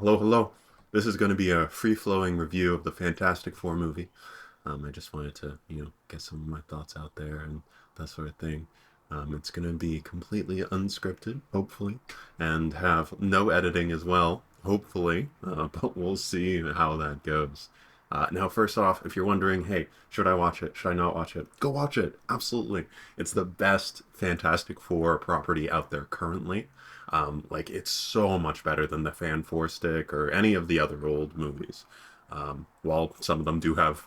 Hello, hello. This is going to be a free-flowing review of the Fantastic Four movie. I just wanted to, get some of my thoughts out there and that sort of thing. It's going to be completely unscripted, hopefully, and have no editing as well, hopefully. But we'll see how that goes. Now, first off, if you're wondering, hey, should I watch it? Should I not watch it? Go watch it. Absolutely. It's the best Fantastic Four property out there currently. Like, it's so much better than the Fan Four Stick or any of the other old movies. While some of them do have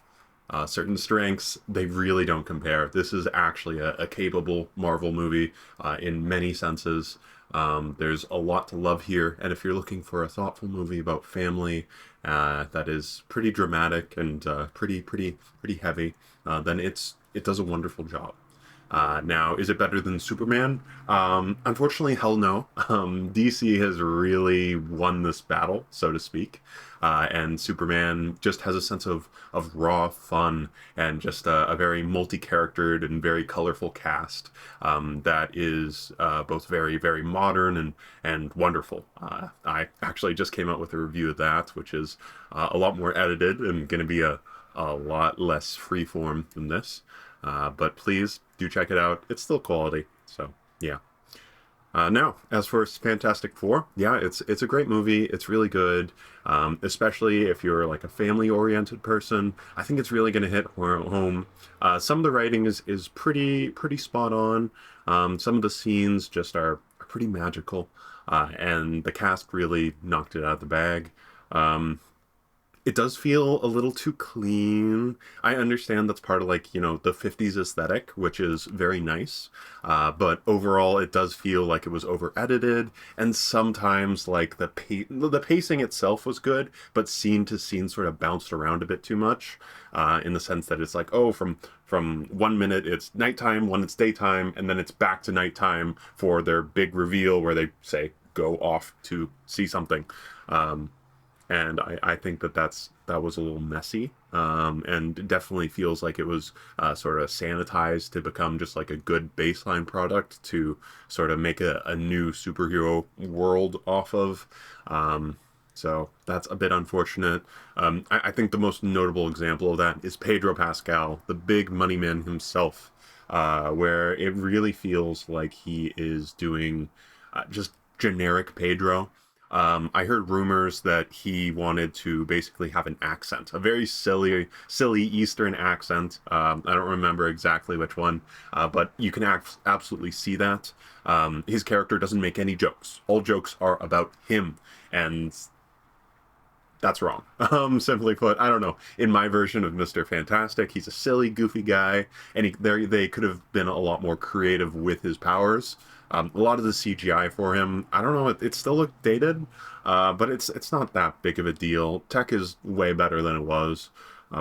certain strengths, they really don't compare. This is actually a capable Marvel movie in many senses. There's a lot to love here, and if you're looking for a thoughtful movie about family that is pretty dramatic and pretty heavy, then it does a wonderful job. Now, is it better than Superman? Unfortunately, hell no. DC has really won this battle, so to speak. And Superman just has a sense of raw fun and just a very multi-charactered and very colorful cast that is both very modern and wonderful. I actually just came out with a review of that, which is a lot more edited and going to be a lot less freeform than this. But please do check it out. It's still quality. So yeah. Now, as for Fantastic Four, yeah, it's a great movie. It's really good, especially if you're like a family-oriented person. I think it's really going to hit home. Some of the writing is pretty spot on. Some of the scenes just are pretty magical, and the cast really knocked it out of the bag. Um, it does feel a little too clean. I understand that's part of like, the 50s aesthetic, which is very nice. But overall, it does feel like it was over edited. And sometimes like the pacing itself was good, but scene to scene sort of bounced around a bit too much. In the sense that it's like, oh, from 1 minute it's nighttime, one it's daytime, and then it's back to nighttime for their big reveal where they say, go off to see something. Um, and I think that was a little messy, and definitely feels like it was sort of sanitized to become just like a good baseline product to sort of make a new superhero world off of. So that's a bit unfortunate. I think the most notable example of that is Pedro Pascal, the big money man himself, where it really feels like he is doing just generic Pedro. I heard rumors that he wanted to basically have an accent, a very silly Eastern accent. I don't remember exactly which one, but you can absolutely see that. His character doesn't make any jokes. All jokes are about him, and that's wrong. Simply put, I don't know. In my version of Mr. Fantastic, he's a silly, goofy guy, and they could have been a lot more creative with his powers. A lot of the CGI for him, I don't know, it still looked dated, but it's not that big of a deal. Tech is way better than it was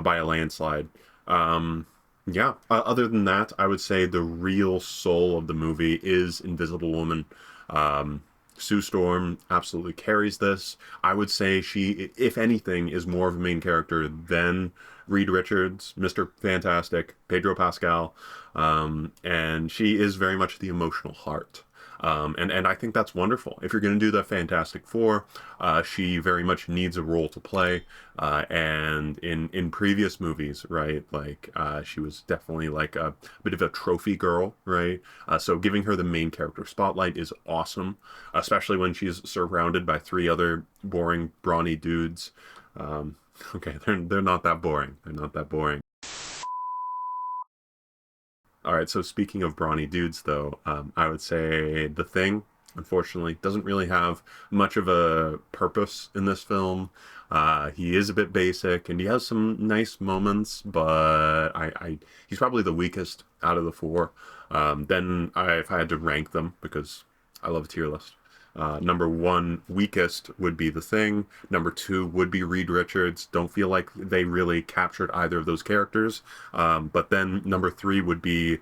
by a landslide. Yeah, other than that, I would say the real soul of the movie is Invisible Woman. Um, Sue Storm absolutely carries this. I would say she, if anything, is more of a main character than Reed Richards, Mr. Fantastic, Pedro Pascal, and she is very much the emotional heart. And I think that's wonderful. If you're going to do the Fantastic Four, she very much needs a role to play. And in previous movies, right, like she was definitely like a bit of a trophy girl, right? So giving her the main character spotlight is awesome, especially when she's surrounded by three other boring, brawny dudes. Um, okay, they're not that boring. They're not that boring. All right, so speaking of brawny dudes, though, I would say The Thing, unfortunately, doesn't really have much of a purpose in this film. He is a bit basic, and he has some nice moments, but he's probably the weakest out of the four. If I had to rank them, because I love a tier list, number one weakest would be The Thing. Number two would be Reed Richards. Don't feel like they really captured either of those characters. But then number three would be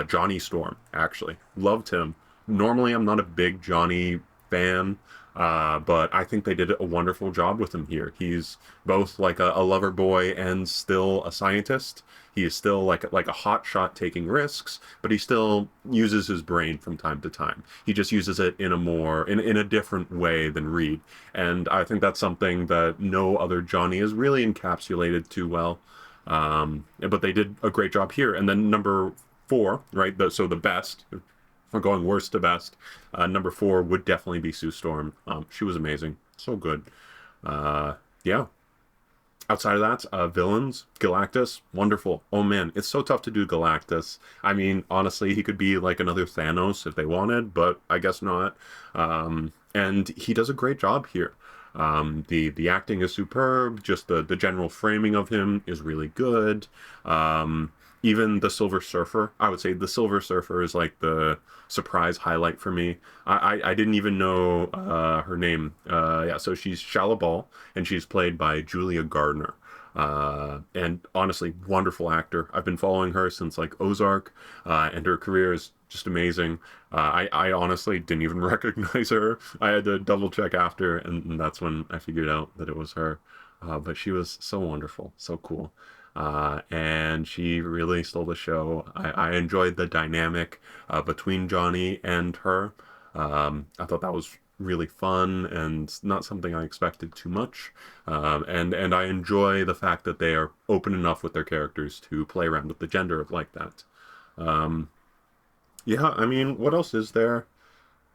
Johnny Storm. Actually, loved him. Normally, I'm not a big Johnny fan. But I think they did a wonderful job with him here. He's both like a lover boy and still a scientist. He is still like a hot shot taking risks, but he still uses his brain from time to time. He just uses it in a more in a different way than Reed, and I think that's something that no other Johnny has really encapsulated too well. But they did a great job here. And then number four, right? So the best, if we're going worst to best, number four would definitely be Sue Storm. She was amazing, so good. Yeah. Outside of that, villains, Galactus, wonderful. Oh man, it's so tough to do Galactus. I mean, honestly, he could be like another Thanos if they wanted, but I guess not. And he does a great job here. The acting is superb. Just the general framing of him is really good. Even the Silver Surfer, I would say the Silver Surfer is like the surprise highlight for me. I didn't even know her name. Yeah, so she's Shala Ball, and she's played by Julia Gardner. And honestly, wonderful actor. I've been following her since like Ozark, and her career is just amazing. I honestly didn't even recognize her. I had to double check after, and that's when I figured out that it was her. But she was so wonderful, so cool. And she really stole the show. I enjoyed the dynamic between Johnny and her. I thought that was really fun and not something I expected too much. And I enjoy the fact that they are open enough with their characters to play around with the gender like that. Um, yeah, I mean, what else is there?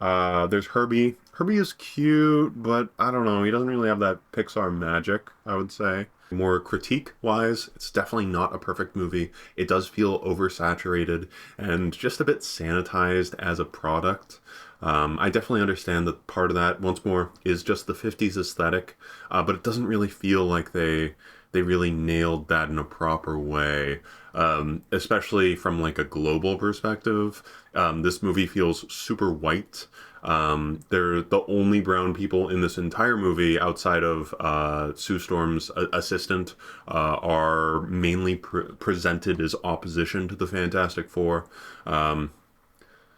There's Herbie. Herbie is cute, but I don't know. He doesn't really have that Pixar magic, I would say. More critique wise, it's definitely not a perfect movie. It does feel oversaturated and just a bit sanitized as a product. I definitely understand that part of that, once more, is just the 50s aesthetic, but it doesn't really feel like they really nailed that in a proper way. Especially from like a global perspective. This movie feels super white. They're the only brown people in this entire movie outside of Sue Storm's assistant are mainly presented as opposition to the Fantastic Four. Um,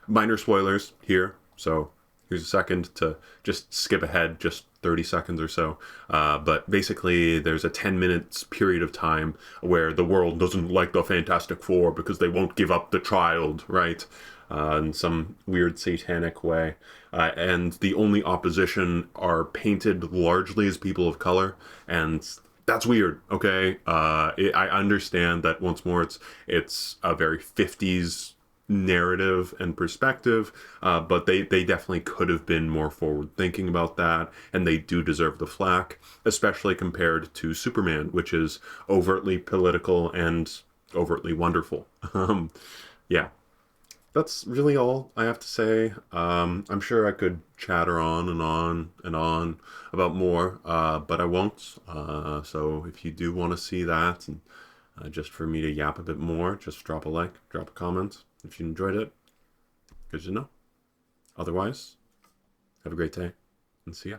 Minor spoilers here, so here's a second to just skip ahead just 30 seconds or so. But basically, there's a 10 minutes period of time where the world doesn't like the Fantastic Four because they won't give up the child, right? In some weird satanic way. And the only opposition are painted largely as people of color. And that's weird, okay? I understand that once more it's a very 50s narrative and perspective, but they definitely could have been more forward thinking about that, and they do deserve the flack, especially compared to Superman, which is overtly political and overtly wonderful. Yeah, that's really all I have to say. I'm sure I could chatter on and on and on about more, but I won't. So if you do want to see that, and just for me to yap a bit more, just drop a like, drop a comment if you enjoyed it. Good to know. Otherwise, have a great day and see ya.